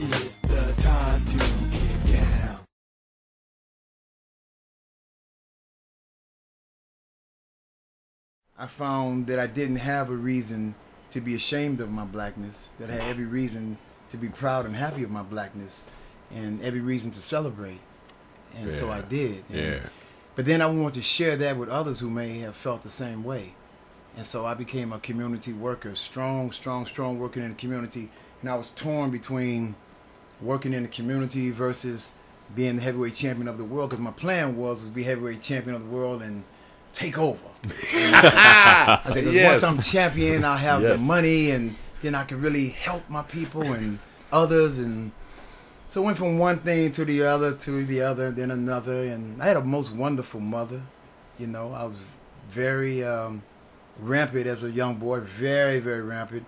It's the time to get down. I found that I didn't have a reason to be ashamed of my blackness, that I had every reason to be proud and happy of my blackness, and every reason to celebrate. And so I did. But then I wanted to share that with others who may have felt the same way. And so I became a community worker, strong working in the community. And I was torn between working in the community versus being the heavyweight champion of the world, because my plan was to be heavyweight champion of the world and take over. I said, once I'm champion, I'll have the money, and then I can really help my people and others. And so it went from one thing to the other, then another. And I had a most wonderful mother. You know, I was very rampant as a young boy, very rampant.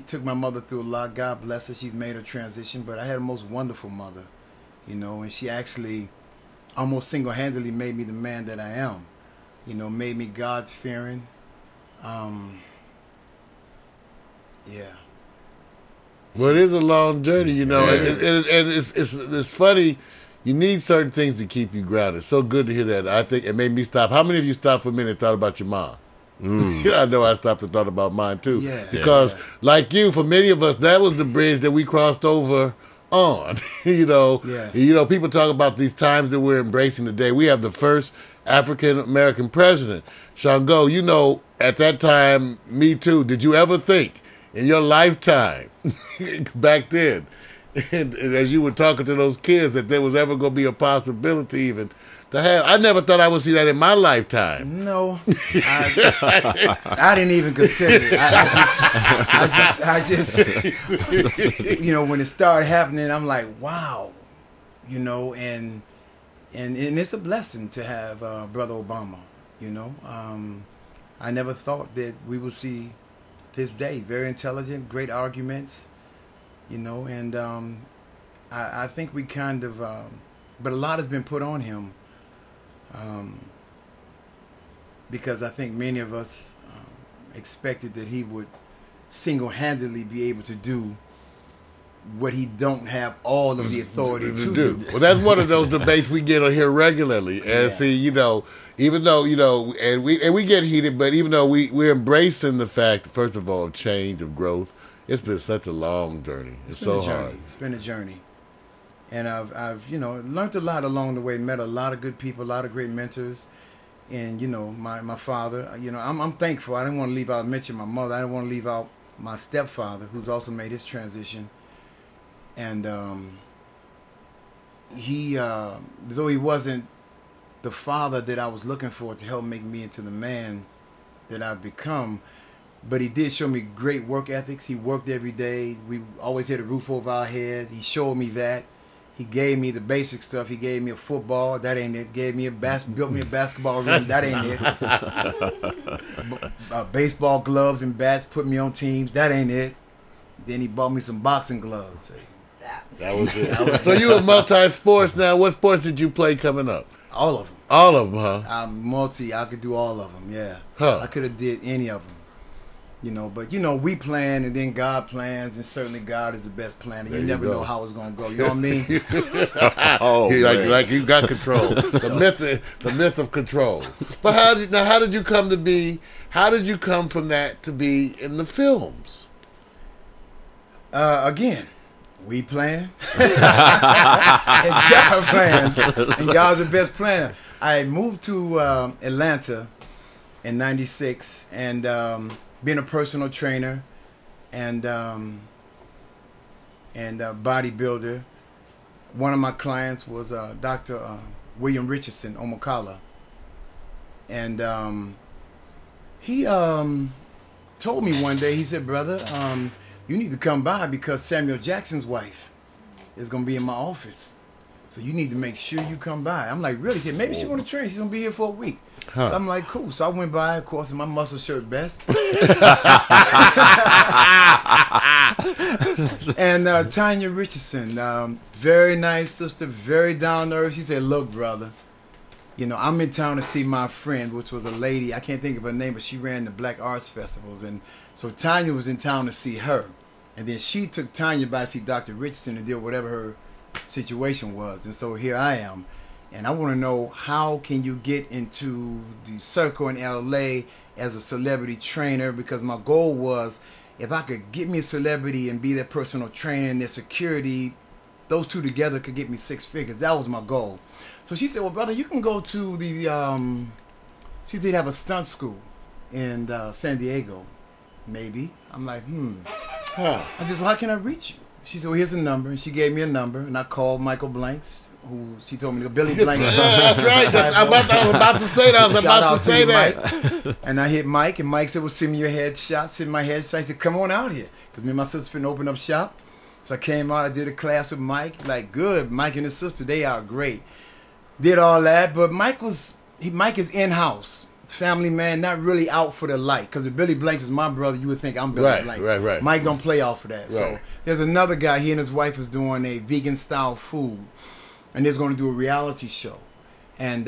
Took my mother through a lot. God bless her. She's made her transition. But I had a most wonderful mother, you know, and she actually almost single-handedly made me the man that I am. You know, made me God-fearing. Well, it is a long journey, you know, and it's funny. You need certain things to keep you grounded. So good to hear that. I think it made me stop. How many of you stopped for a minute and thought about your mom? I know I stopped and thought about mine too. Because like you, for many of us, that was the bridge that we crossed over on. You know, people talk about these times that we're embracing today. We have the first African American president, Xango. You know, at that time, me too. Did you ever think in your lifetime back then, and as you were talking to those kids, that there was ever going to be a possibility even to have? I never thought I would see that in my lifetime. No, I didn't even consider it. I just, you know, when it started happening, I'm like, wow, you know, and it's a blessing to have Brother Obama. You know, I never thought that we would see this day. Very intelligent, great arguments, you know, and I think we kind of, but a lot has been put on him. Because I think many of us expected that he would single-handedly be able to do what he don't have all of the authority to do. Well, that's one of those debates we get on here regularly. And see, you know, even though, you know, and we get heated, but even though we're embracing the fact, first of all, change, of growth, it's been such a long journey. It's so hard. It's been a journey. And I've you know, learned a lot along the way, met a lot of good people, a lot of great mentors. And, you know, my father, you know, I'm thankful. I didn't want to leave out, mention my mother. I didn't want to leave out my stepfather, who's also made his transition. And he, though he wasn't the father that I was looking for to help make me into the man that I've become, but he did show me great work ethics. He worked every day. We always had a roof over our heads. He showed me that. He gave me the basic stuff. He gave me a football. That ain't it. Gave me built me a basketball ring. That ain't it. Baseball gloves and bats. Put me on teams. That ain't it. Then he bought me some boxing gloves. That was it. So you were multi-sports now. What sports did you play coming up? All of them. All of them, huh? I could do all of them, yeah. Huh. I could have did any of them. You know, but, you know, we plan and then God plans, and certainly God is the best planner. You never know how it's going to go. You know what I mean? like you got control. The myth of control. But how did you come from that to be in the films? Again, we plan. And God plans. And God's the best planner. I moved to Atlanta in '96 and being a personal trainer and bodybuilder. One of my clients was Dr. William Richardson, Omokala. And he told me one day, he said, brother, you need to come by because Samuel Jackson's wife is going to be in my office. So you need to make sure you come by. I'm like, really? He said, maybe she want to train. She's going to be here for a week. Huh. So I'm like, cool. So I went by, of course, in my muscle shirt best. And Tanya Richardson, very nice sister, very down to earth. She said, look, brother, you know, I'm in town to see my friend, which was a lady. I can't think of her name, but she ran the Black Arts Festivals. And so Tanya was in town to see her. And then she took Tanya by to see Dr. Richardson to deal with whatever her situation was. And so here I am. And I want to know, how can you get into the circle in LA as a celebrity trainer? Because my goal was, if I could get me a celebrity and be their personal trainer and their security, those two together could get me 6 figures. That was my goal. So she said, well, brother, you can go to the, she did have a stunt school in San Diego, maybe. I'm like, I said, so how can I reach you? She said, well, here's a number. And she gave me a number, and I called Michael Blanks, who she told me to go, Billy Blanks. That's right. I was about to say that. Mike. And I hit Mike, and Mike said, well, send me your headshot. Send my headshot. He said, come on out here. Because me and my sister finna open up shop. So I came out, I did a class with Mike. Like, good. Mike and his sister, they are great. Did all that, but Mike is in-house. Family man, not really out for the light. Because if Billy Blanks is my brother, you would think I'm Billy Blanks. Right. Mike don't play off of that. Right. So there's another guy, he and his wife is doing a vegan-style food. And they're going to do a reality show. And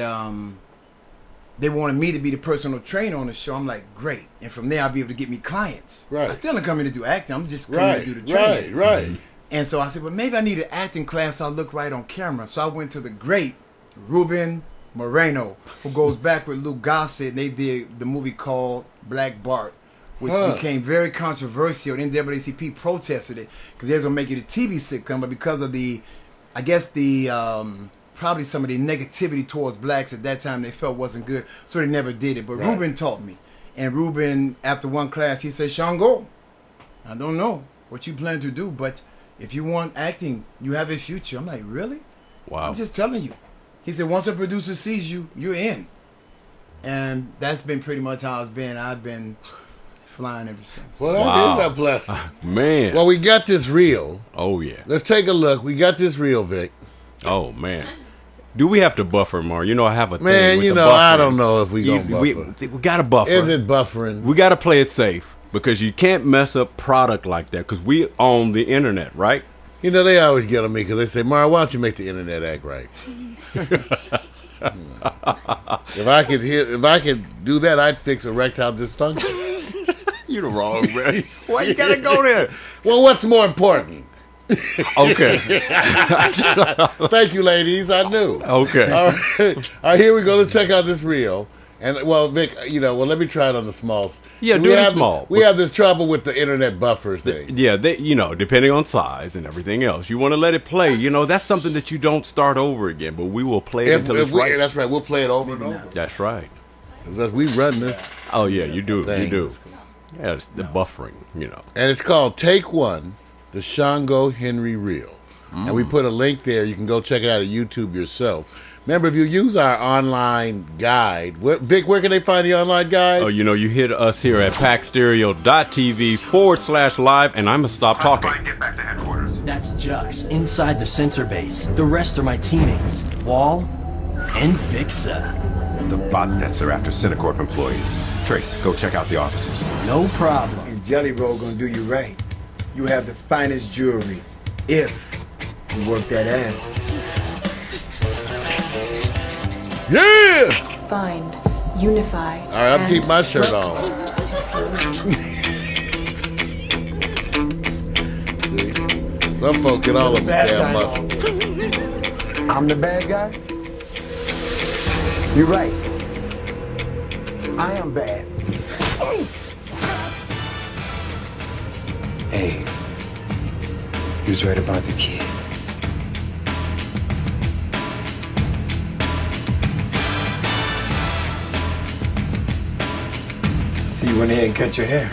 they wanted me to be the personal trainer on the show. I'm like, great. And from there, I'll be able to get me clients. Right. I still ain't coming to do acting. I'm just coming to do the training. Right. And so I said, well, maybe I need an acting class. I'll look right on camera. So I went to the great Ruben Moreno, who goes back with Luke Gossett, and they did the movie called Black Bart, which became very controversial. The NAACP protested it because they was going to make it a TV sitcom, but because of probably some of the negativity towards blacks at that time, they felt wasn't good, so they never did it. But Ruben taught me. And Ruben, after one class, he said, Xango, I don't know what you plan to do, but if you want acting, you have a future. I'm like, really? Wow. I'm just telling you. He said, once a producer sees you, you're in. And that's been pretty much how it's been. I've been flying ever since. Well, that is a blessing. Man. Well, we got this reel. Oh, yeah. Let's take a look. We got this reel, Vic. Oh, man. Do we have to buffer more? You know, I have a thing with you the know, buffering. I don't know if we going to buffer. We got to buffer. Is it buffering? We got to play it safe because you can't mess up product like that because we own the internet, right? You know, they always get on me because they say, Mara, why don't you make the internet act right? If I could do that, I'd fix erectile dysfunction. You're the wrong man. Why you gotta go there? Well, what's more important? Okay. Thank you, ladies. I knew. Okay. All right, here we go. Let's check out this reel. And well, Vic, let me try it on the smalls. Yeah, do it small. We have this trouble with the internet buffers thing. Yeah, depending on size and everything else, you want to let it play. That's something that you don't start over again, but we will play it until it's right. That's right. We'll play it over and over. That's right. We run this. Oh yeah, you do. Thing. You do. Yeah, it's the buffering. And it's called Take One, the Xango Henry Reel, and we put a link there. You can go check it out at YouTube yourself. Remember, if you use our online guide, Vic, where can they find the online guide? Oh, you hit us here at packstereo.tv/live, and I'm going to stop talking. Get back to headquarters. That's Jux, inside the sensor base. The rest are my teammates, Wall and Vixa. The botnets are after Cinecorp employees. Trace, go check out the offices. No problem. And Jelly Roll gonna do you right. You have the finest jewelry if you work that ass. Yeah! Find, unify. All right, I'll keep my shirt on. See? Some folk get all of them damn muscles. I'm the bad guy? You're right. I am bad. Hey, he was right about the kid. See, you went ahead and cut your hair.